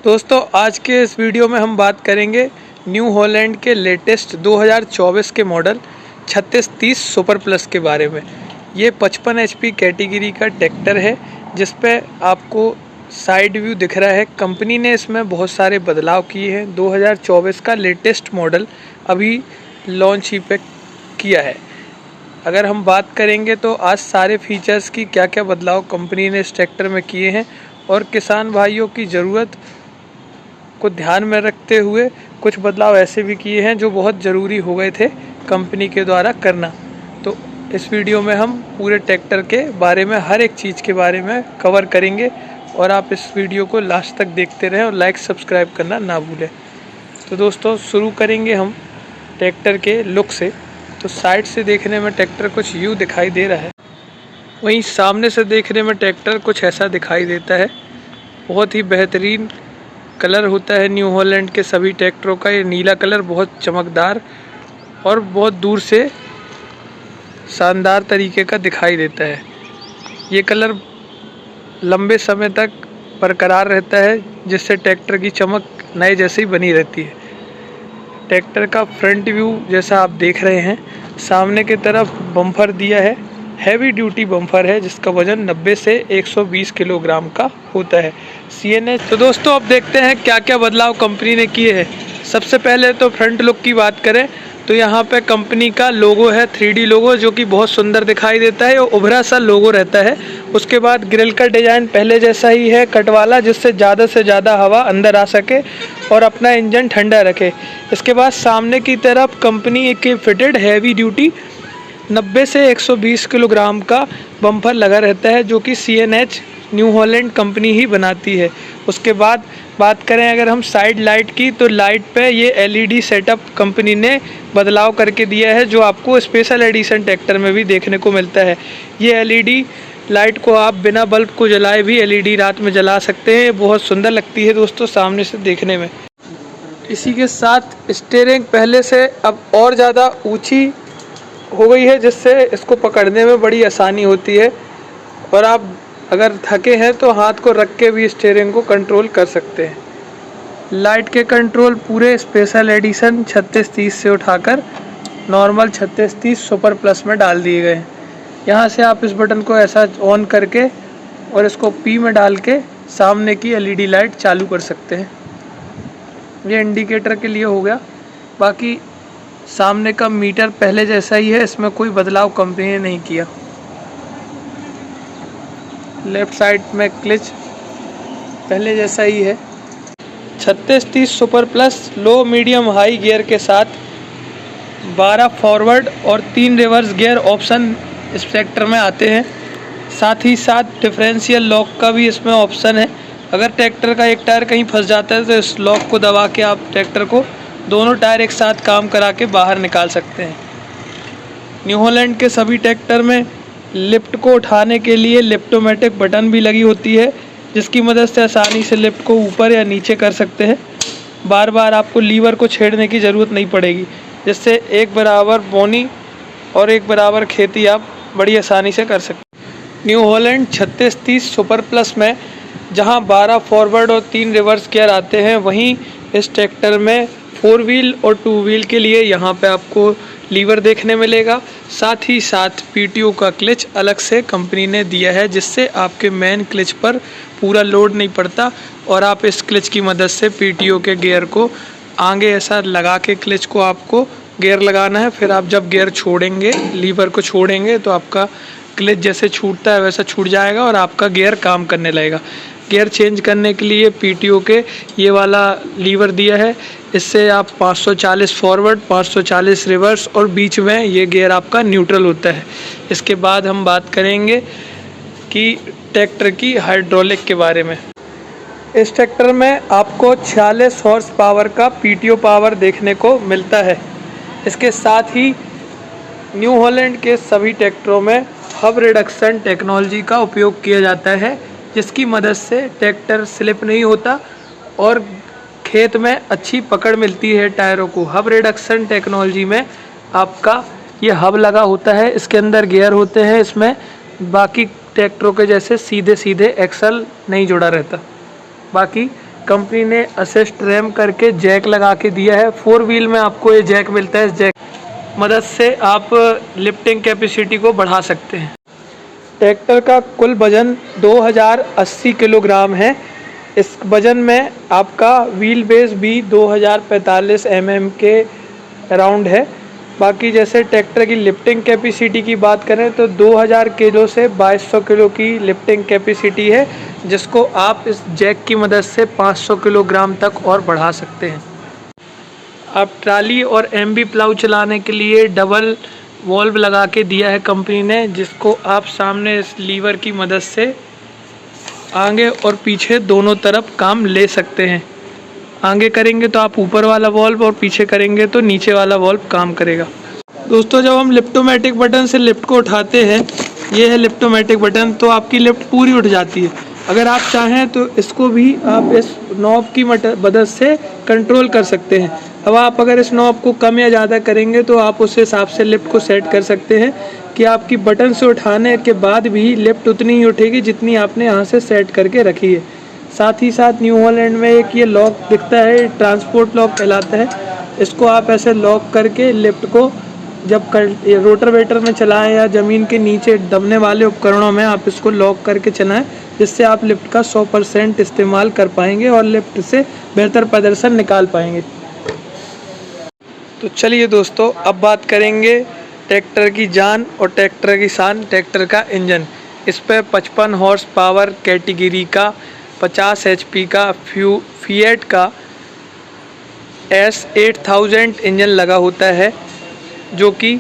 दोस्तों आज के इस वीडियो में हम बात करेंगे न्यू हॉलैंड के लेटेस्ट 2024 के मॉडल 3630 सुपर प्लस के बारे में। ये 55 HP कैटेगरी का ट्रैक्टर है जिस पे आपको साइड व्यू दिख रहा है। कंपनी ने इसमें बहुत सारे बदलाव किए हैं। 2024 का लेटेस्ट मॉडल अभी लॉन्च ही पे किया है। अगर हम बात करेंगे तो आज सारे फीचर्स की क्या क्या बदलाव कंपनी ने इस ट्रैक्टर में किए हैं और किसान भाइयों की ज़रूरत को ध्यान में रखते हुए कुछ बदलाव ऐसे भी किए हैं जो बहुत ज़रूरी हो गए थे कंपनी के द्वारा करना। तो इस वीडियो में हम पूरे ट्रैक्टर के बारे में हर एक चीज़ के बारे में कवर करेंगे और आप इस वीडियो को लास्ट तक देखते रहें और लाइक सब्सक्राइब करना ना भूलें। तो दोस्तों शुरू करेंगे हम ट्रैक्टर के लुक से। तो साइड से देखने में ट्रैक्टर कुछ यूँ दिखाई दे रहा है, वहीं सामने से देखने में ट्रैक्टर कुछ ऐसा दिखाई देता है। बहुत ही बेहतरीन कलर होता है न्यू हॉलैंड के सभी ट्रैक्टरों का। ये नीला कलर बहुत चमकदार और बहुत दूर से शानदार तरीके का दिखाई देता है। ये कलर लंबे समय तक बरकरार रहता है जिससे ट्रैक्टर की चमक नए जैसे ही बनी रहती है। ट्रैक्टर का फ्रंट व्यू जैसा आप देख रहे हैं, सामने की तरफ बम्पर दिया है। हैवी ड्यूटी बम्पर है जिसका वजन 90 से 120 किलोग्राम का होता है। CNH। तो दोस्तों अब देखते हैं क्या क्या बदलाव कंपनी ने किए हैं। सबसे पहले तो फ्रंट लुक की बात करें तो यहाँ पे कंपनी का लोगो है, 3D लोगो, जो कि बहुत सुंदर दिखाई देता है और उभरा सा लोगो रहता है। उसके बाद ग्रिल का डिज़ाइन पहले जैसा ही है, कट वाला, जिससे ज़्यादा हवा अंदर आ सके और अपना इंजन ठंडा रखे। इसके बाद सामने की तरफ कंपनी के फिटेड हैवी ड्यूटी 90 से 120 किलोग्राम का बम्पर लगा रहता है जो कि CNH न्यू हॉलैंड कंपनी ही बनाती है। उसके बाद बात करें अगर हम साइड लाइट की, तो लाइट पे ये LED सेटअप कंपनी ने बदलाव करके दिया है जो आपको स्पेशल एडिशन ट्रैक्टर में भी देखने को मिलता है। ये LED लाइट को आप बिना बल्ब को जलाए भी LED रात में जला सकते हैं। बहुत सुंदर लगती है दोस्तों सामने से देखने में। इसी के साथ स्टीयरिंग पहले से अब और ज़्यादा ऊँची हो गई है जिससे इसको पकड़ने में बड़ी आसानी होती है और आप अगर थके हैं तो हाथ को रख के भी स्टीयरिंग को कंट्रोल कर सकते हैं। लाइट के कंट्रोल पूरे स्पेशल एडिशन 3630 से उठाकर नॉर्मल 3630 सुपर प्लस में डाल दिए गए हैं। यहाँ से आप इस बटन को ऐसा ऑन करके और इसको P में डाल के सामने की LED लाइट चालू कर सकते हैं। ये इंडिकेटर के लिए हो गया। बाकी सामने का मीटर पहले जैसा ही है, इसमें कोई बदलाव कंपनी ने नहीं किया। लेफ्ट साइड में क्लच पहले जैसा ही है। 3630 super plus low medium high gear के साथ 12 फॉरवर्ड और 3 रिवर्स गियर ऑप्शन इस ट्रैक्टर में आते हैं। साथ ही साथ डिफरेंशियल लॉक का भी इसमें ऑप्शन है। अगर ट्रैक्टर का एक टायर कहीं फंस जाता है तो इस लॉक को दबा के आप ट्रैक्टर को दोनों टायर एक साथ काम करा के बाहर निकाल सकते हैं। न्यू हॉलैंड के सभी ट्रैक्टर में लिफ्ट को उठाने के लिए लिफ्टोमेटिक बटन भी लगी होती है जिसकी मदद से आसानी से लिफ्ट को ऊपर या नीचे कर सकते हैं। बार बार आपको लीवर को छेड़ने की ज़रूरत नहीं पड़ेगी, जिससे एक बराबर बोनी और एक बराबर खेती आप बड़ी आसानी से कर सकते हैं। न्यू हॉलैंड 3630 सुपर प्लस में जहां 12 फॉरवर्ड और 3 रिवर्स गियर आते हैं, वहीं इस ट्रैक्टर में 4 व्हील और 2 व्हील के लिए यहाँ पे आपको लीवर देखने मिलेगा। साथ ही साथ PTO का क्लच अलग से कंपनी ने दिया है जिससे आपके मेन क्लच पर पूरा लोड नहीं पड़ता और आप इस क्लच की मदद से PTO के गियर को आगे ऐसा लगा के क्लच को आपको गियर लगाना है। फिर आप जब गियर छोड़ेंगे, लीवर को छोड़ेंगे, तो आपका क्लच जैसे छूटता है वैसा छूट जाएगा और आपका गियर काम करने लगेगा। गियर चेंज करने के लिए PTO के ये वाला लीवर दिया है। इससे आप 540 फॉरवर्ड, 540 रिवर्स और बीच में ये गियर आपका न्यूट्रल होता है। इसके बाद हम बात करेंगे कि ट्रैक्टर की हाइड्रोलिक के बारे में। इस ट्रैक्टर में आपको 46 हॉर्स पावर का PTO पावर देखने को मिलता है। इसके साथ ही न्यू हॉलैंड के सभी ट्रैक्टरों में हब रिडक्शन टेक्नोलॉजी का उपयोग किया जाता है जिसकी मदद से ट्रैक्टर स्लिप नहीं होता और खेत में अच्छी पकड़ मिलती है टायरों को। हब रिडक्शन टेक्नोलॉजी में आपका ये हब लगा होता है, इसके अंदर गियर होते हैं। इसमें बाकी ट्रैक्टरों के जैसे सीधे एक्सल नहीं जुड़ा रहता। बाकी कंपनी ने असिस्ट रैम करके जैक लगा के दिया है। 4 व्हील में आपको ये जैक मिलता है। इस जैक मदद से आप लिफ्टिंग कैपेसिटी को बढ़ा सकते हैं। ट्रैक्टर का कुल वजन 2080 किलोग्राम है। इस वजन में आपका व्हील बेस भी 2045 mm के अराउंड है। बाकी जैसे ट्रैक्टर की लिफ्टिंग कैपेसिटी की बात करें तो 2000 किलो से 2200 किलो की लिफ्टिंग कैपेसिटी है, जिसको आप इस जैक की मदद से 500 किलोग्राम तक और बढ़ा सकते हैं। आप ट्राली और एमबी प्लाऊ चलाने के लिए डबल वॉल्व लगा के दिया है कंपनी ने, जिसको आप सामने इस लीवर की मदद से आगे और पीछे दोनों तरफ काम ले सकते हैं। आगे करेंगे तो आप ऊपर वाला वॉल्व और पीछे करेंगे तो नीचे वाला वॉल्व काम करेगा। दोस्तों, जब हम लिफ्टोमेटिक बटन से लिफ्ट को उठाते हैं, ये है लिफ्टोमेटिक बटन, तो आपकी लिफ्ट पूरी उठ जाती है। अगर आप चाहें तो इसको भी आप इस नॉब की मदद से कंट्रोल कर सकते हैं। अब आप अगर इस नॉब को कम या ज़्यादा करेंगे तो आप उस हिसाब से लिफ्ट को सेट कर सकते हैं कि आपकी बटन से उठाने के बाद भी लिफ्ट उतनी ही उठेगी जितनी आपने यहाँ से सेट करके रखी है। साथ ही साथ न्यू हॉलैंड में एक ये लॉक दिखता है, ट्रांसपोर्ट लॉक कहलाता है। इसको आप ऐसे लॉक करके लिफ्ट को जब रोटावेटर में चलाएं या ज़मीन के नीचे दबने वाले उपकरणों में आप इसको लॉक करके चलाएं, जिससे आप लिफ्ट का 100% इस्तेमाल कर पाएंगे और लिफ्ट से बेहतर प्रदर्शन निकाल पाएंगे। तो चलिए दोस्तों, अब बात करेंगे ट्रैक्टर की जान और ट्रैक्टर की शान, ट्रैक्टर का इंजन। इस पर 55 हॉर्स पावर कैटेगरी का 50 HP का फिएट का S8000 इंजन लगा होता है, जो कि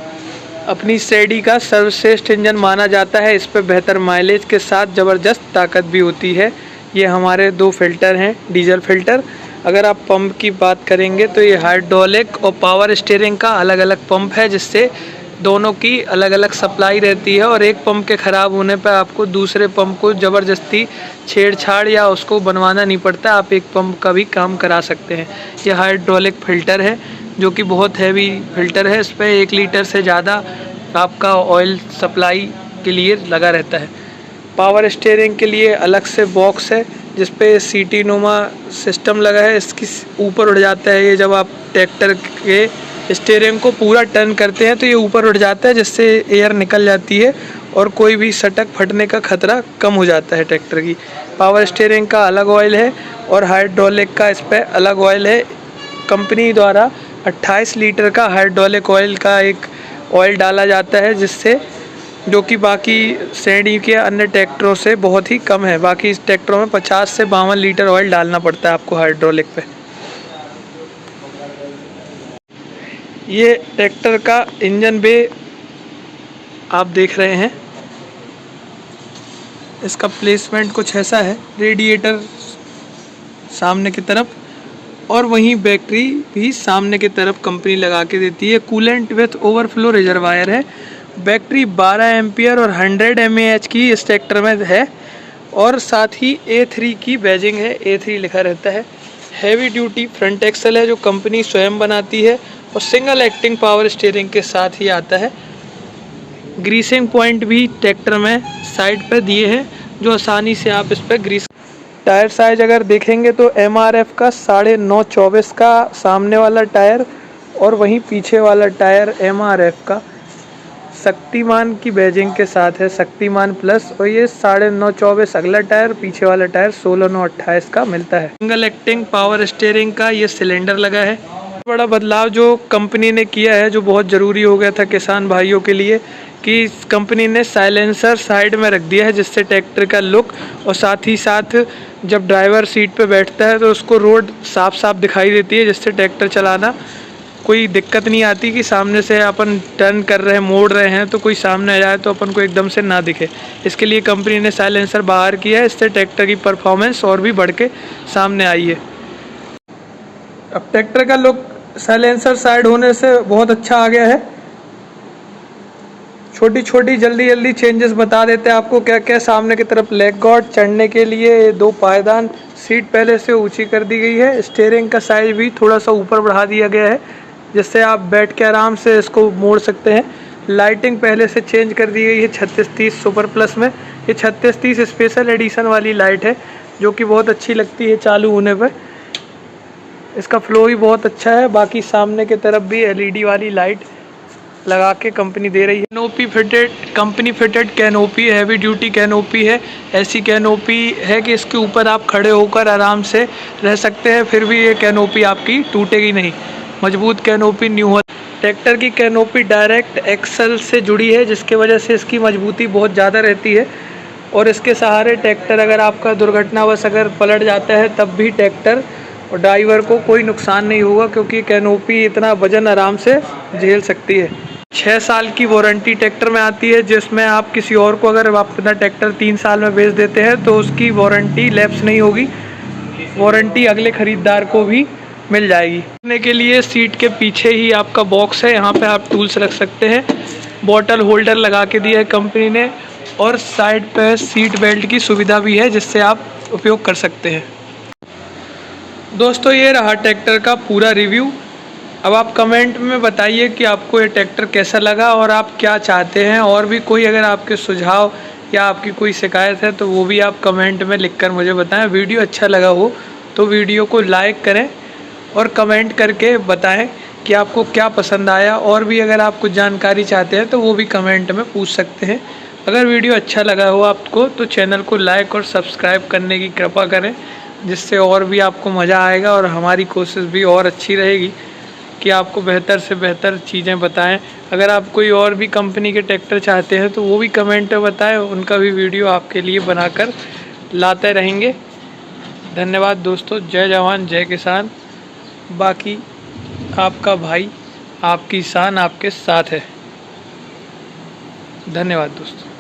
अपनी श्रेणी का सर्वश्रेष्ठ इंजन माना जाता है। इस पर बेहतर माइलेज के साथ ज़बरदस्त ताकत भी होती है। ये हमारे 2 फिल्टर हैं, डीजल फिल्टर। अगर आप पंप की बात करेंगे तो ये हाइड्रोलिक और पावर स्टीयरिंग का अलग अलग पंप है, जिससे दोनों की अलग अलग सप्लाई रहती है और एक पंप के ख़राब होने पर आपको दूसरे पंप को ज़बरदस्ती छेड़छाड़ या उसको बनवाना नहीं पड़ता, आप एक पंप का भी काम करा सकते हैं। ये हाइड्रोलिक फ़िल्टर है, जो कि बहुत हैवी फ़िल्टर है। इस पर 1 लीटर से ज़्यादा आपका ऑयल सप्लाई के लिए लगा रहता है। पावर स्टीयरिंग के लिए अलग से बॉक्स है, जिस पे सीटी नुमा सिस्टम लगा है। इसकी ऊपर उठ जाता है ये, जब आप ट्रैक्टर के स्टीयरिंग को पूरा टर्न करते हैं तो ये ऊपर उठ जाता है, जिससे एयर निकल जाती है और कोई भी सटक फटने का खतरा कम हो जाता है ट्रैक्टर की। पावर स्टीयरिंग का अलग ऑयल है और हाइड्रोलिक का इस पर अलग ऑयल है। कंपनी द्वारा 28 लीटर का हाइड्रोलिक ऑयल का एक ऑयल डाला जाता है, जिससे जो कि बाकी श्रेणी के अन्य ट्रैक्टरों से बहुत ही कम है। बाकी इस ट्रैक्टरों में 50 से 52 लीटर ऑयल डालना पड़ता है आपको हाइड्रोलिक पे। ये ट्रैक्टर का इंजन बे आप देख रहे हैं, इसका प्लेसमेंट कुछ ऐसा है। रेडिएटर सामने की तरफ और वहीं बैटरी भी सामने की तरफ कंपनी लगा के देती है। कूलेंट विथ ओवरफ्लो रिजर्वायर है। बैटरी 12 एम्पियर और 100 mAh की इस ट्रैक्टर में है और साथ ही A3 की बैजिंग है, A3 लिखा रहता है। हैवी ड्यूटी फ्रंट एक्सल है, जो कंपनी स्वयं बनाती है और सिंगल एक्टिंग पावर स्टीयरिंग के साथ ही आता है। ग्रीसिंग पॉइंट भी ट्रैक्टर में साइड पर दिए हैं, जो आसानी से आप इस पर ग्रीस। टायर साइज अगर देखेंगे तो MRF का 9.5-24 का सामने वाला टायर और वहीं पीछे वाला टायर MRF का शक्तिमान की बैजिंग के साथ है, शक्तिमान प्लस। और ये 9.5-24 अगला टायर, पीछे वाला टायर 16-9-28 का मिलता है। सिंगल एक्टिंग पावर स्टीयरिंग का ये सिलेंडर लगा है। बड़ा बदलाव जो कंपनी ने किया है, जो बहुत ज़रूरी हो गया था किसान भाइयों के लिए, कि कंपनी ने साइलेंसर साइड में रख दिया है, जिससे ट्रैक्टर का लुक और साथ ही साथ जब ड्राइवर सीट पे बैठता है तो उसको रोड साफ साफ दिखाई देती है, जिससे ट्रैक्टर चलाना कोई दिक्कत नहीं आती कि सामने से अपन टर्न कर रहे हैं, मोड़ रहे हैं तो कोई सामने आ जाए तो अपन को एकदम से ना दिखे। इसके लिए कंपनी ने साइलेंसर बाहर किया है, इससे ट्रैक्टर की परफॉर्मेंस और भी बढ़ के सामने आई है। अब ट्रैक्टर का लुक साइलेंसर साइड होने से बहुत अच्छा आ गया है। छोटी छोटी जल्दी जल्दी चेंजेस बता देते हैं आपको क्या क्या। सामने की तरफ लेग गार्ड, चढ़ने के लिए 2 पायदान, सीट पहले से ऊंची कर दी गई है। स्टीयरिंग का साइज भी थोड़ा सा ऊपर बढ़ा दिया गया है, जिससे आप बैठ के आराम से इसको मोड़ सकते हैं। लाइटिंग पहले से चेंज कर दी गई है 3630 सुपर प्लस में। ये 3630 स्पेशल एडिशन वाली लाइट है, जो कि बहुत अच्छी लगती है चालू होने पर। इसका फ्लो भी बहुत अच्छा है। बाकी सामने की तरफ भी एलईडी वाली लाइट लगा के कंपनी दे रही है। Canopy fitted, company fitted canopy, heavy duty canopy है। ऐसी कैनोपी है कि इसके ऊपर आप खड़े होकर आराम से रह सकते हैं, फिर भी ये कैनोपी आपकी टूटेगी नहीं। मजबूत कैनोपी न्यू हॉलैंड। ट्रैक्टर की कैनोपी डायरेक्ट एक्सल से जुड़ी है, जिसकी वजह से इसकी मजबूती बहुत ज़्यादा रहती है और इसके सहारे ट्रैक्टर अगर आपका दुर्घटनावश अगर पलट जाता है तब भी ट्रैक्टर और ड्राइवर को कोई नुकसान नहीं होगा, क्योंकि कैनोपी इतना वजन आराम से झेल सकती है। 6 साल की वारंटी ट्रैक्टर में आती है, जिसमें आप किसी और को अगर आप अपना ट्रैक्टर 3 साल में बेच देते हैं तो उसकी वारंटी लैप्स नहीं होगी, वारंटी अगले खरीदार को भी मिल जाएगी। रखने के लिए सीट के पीछे ही आपका बॉक्स है, यहाँ पे आप टूल्स रख सकते हैं। बॉटल होल्डर लगा के दिया है कंपनी ने और साइड पे सीट बेल्ट की सुविधा भी है, जिससे आप उपयोग कर सकते हैं। दोस्तों ये रहा ट्रैक्टर का पूरा रिव्यू। अब आप कमेंट में बताइए कि आपको ये ट्रैक्टर कैसा लगा और आप क्या चाहते हैं, और भी कोई अगर आपके सुझाव या आपकी कोई शिकायत है तो वो भी आप कमेंट में लिखकर मुझे बताएं। वीडियो अच्छा लगा हो तो वीडियो को लाइक करें और कमेंट करके बताएं कि आपको क्या पसंद आया, और भी अगर आप कुछ जानकारी चाहते हैं तो वो भी कमेंट में पूछ सकते हैं। अगर वीडियो अच्छा लगा हो आपको तो चैनल को लाइक और सब्सक्राइब करने की कृपा करें, जिससे और भी आपको मज़ा आएगा और हमारी कोशिश भी और अच्छी रहेगी कि आपको बेहतर से बेहतर चीज़ें बताएं। अगर आप कोई और भी कंपनी के ट्रैक्टर चाहते हैं तो वो भी कमेंट में बताएं, उनका भी वीडियो आपके लिए बनाकर लाते रहेंगे। धन्यवाद दोस्तों। जय जवान जय किसान। बाकी आपका भाई आपकी शान आपके साथ है। धन्यवाद दोस्तों।